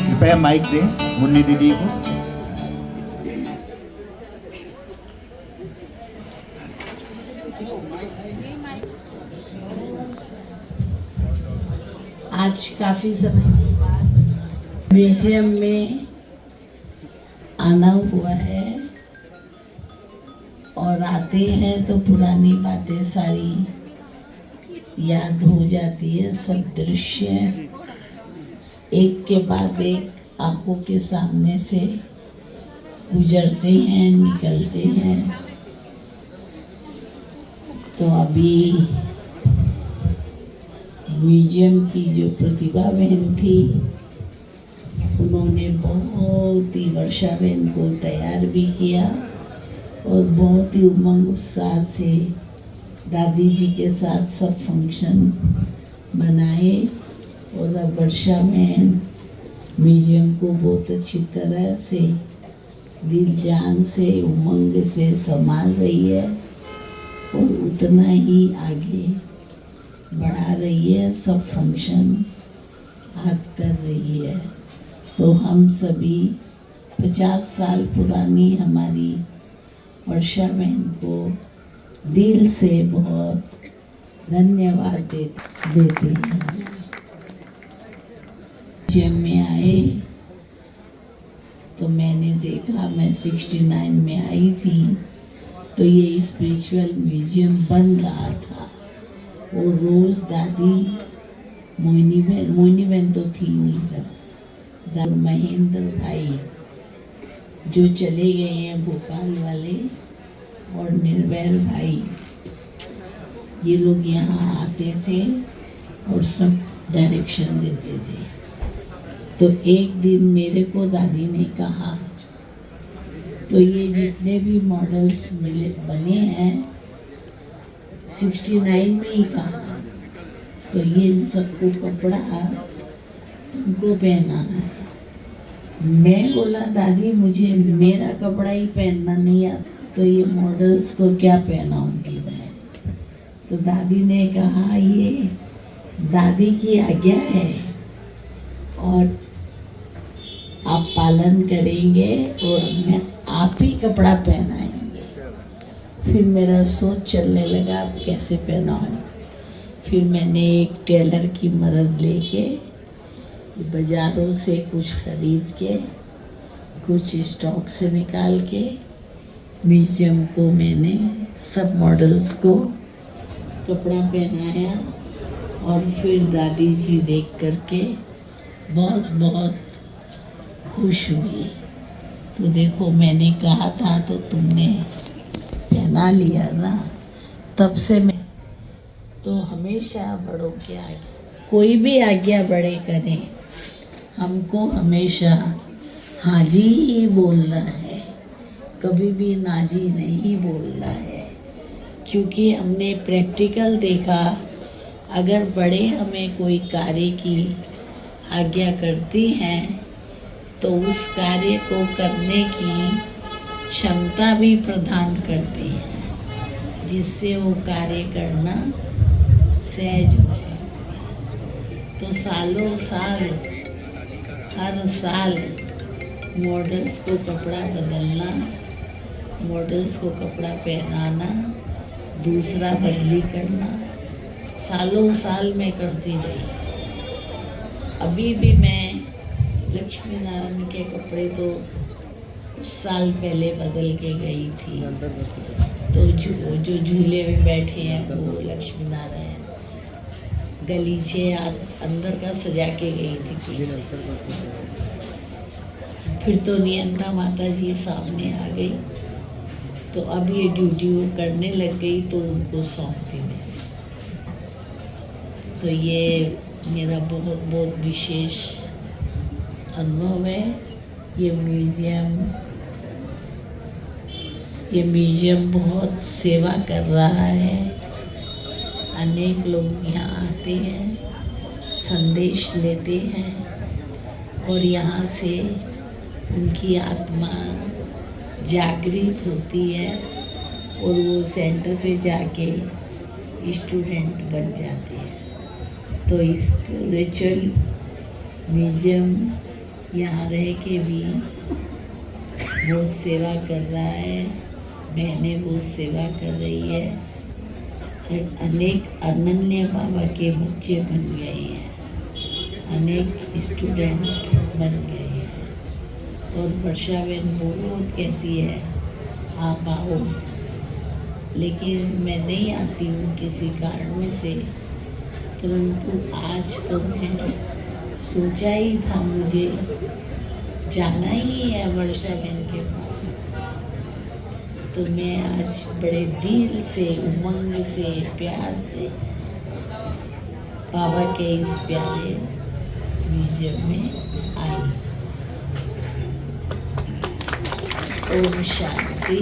कृपया माइक दे मुन्नी दीदी को। आज काफी समय के बाद म्यूजियम में आना हुआ है और आते हैं तो पुरानी बातें सारी याद हो जाती है। सब दृश्य एक के बाद एक आंखों के सामने से गुजरते हैं, निकलते हैं। तो अभी म्यूजियम की जो प्रतिभा बहन थी, उन्होंने बहुत ही वर्षा बहन को तैयार भी किया और बहुत ही उमंग उत्साह से दादी जी के साथ सब फंक्शन बनाए। और अब वर्षा बहन म्यूजियम को बहुत अच्छी तरह से दिल जान से उमंग से संभाल रही है और उतना ही आगे बढ़ा रही है, सब फंक्शन हाथ कर रही है। तो हम सभी 50 साल पुरानी हमारी वर्षा बहन को दिल से बहुत धन्यवाद देते हैं। जब मैं आए तो मैंने देखा, मैं 69 में आई थी तो ये स्पिरिचुअल म्यूजियम बन रहा था। और रोज़ दादी मोहिनी बहन तो थी नहीं तब, महेंद्र भाई जो चले गए हैं भोपाल वाले, और निर्भय भाई, ये लोग यहाँ आते थे और सब डायरेक्शन देते थे। तो एक दिन मेरे को दादी ने कहा, तो ये जितने भी मॉडल्स बने हैं 69 में ही कहा, तो ये सबको कपड़ा तुमको पहनाना है। मैं बोला दादी मुझे मेरा कपड़ा ही पहनना नहीं आता, तो ये मॉडल्स को क्या पहनाऊंगी मैं। तो दादी ने कहा ये दादी की आज्ञा है और आप पालन करेंगे और मैं आप ही कपड़ा पहनाएंगे। फिर मेरा सोच चलने लगा अब कैसे पहनाऊँ। फिर मैंने एक टेलर की मदद लेके बाज़ारों से कुछ खरीद के, कुछ स्टॉक से निकाल के म्यूजियम को मैंने सब मॉडल्स को कपड़ा पहनाया। और फिर दादी जी देख करके बहुत बहुत खुश हुई। तो देखो मैंने कहा था तो तुमने पहना लिया ना। तब से मैं तो हमेशा बड़ों के आगे, कोई भी आज्ञा बड़े करें, हमको हमेशा हाँ जी ही बोलना है, कभी भी ना जी नहीं बोलना है। क्योंकि हमने प्रैक्टिकल देखा, अगर बड़े हमें कोई कार्य की आज्ञा करती हैं तो उस कार्य को करने की क्षमता भी प्रदान करती हैं, जिससे वो कार्य करना सहज हो जाता है। तो सालों साल हर साल मॉडल्स को कपड़ा बदलना, मॉडल्स को कपड़ा पहनाना, दूसरा बदली करना, सालों साल मैं करती रही। अभी भी मैं लक्ष्मी नारायण के कपड़े तो कुछ साल पहले बदल के गई थी। तो जो झूले में बैठे हैं वो लक्ष्मी नारायण, गलीचे अंदर का सजा के गई थी फिर से। फिर तो नियंता माता जी सामने आ गई, तो अब ये ड्यूटी वो करने लग गई तो उनको सौंप दी मैंने। तो ये मेरा बहुत बहुत विशेष अनुभव है। ये म्यूजियम बहुत सेवा कर रहा है। अनेक लोग यहाँ आते हैं, संदेश लेते हैं और यहाँ से उनकी आत्मा जागृत होती है और वो सेंटर पे जाके स्टूडेंट बन जाते हैं। तो स्पिरिचुअल म्यूज़ियम यहाँ रह के भी बहुत सेवा कर रहा है, बहनें बहुत सेवा कर रही है। अनेक अनन्या बाबा के बच्चे बन गए हैं, अनेक स्टूडेंट बन गए हैं। और वर्षा बहन बहुत कहती है आप आओ, लेकिन मैं नहीं आती हूँ किसी कारणों से। परंतु आज तो मैं सोचा ही था मुझे जाना ही है वर्षा बहन के पास। तो मैं आज बड़े दिल से, उमंग से, प्यार से बाबा के इस प्यारे म्यूजियम में आई। ओम शांति।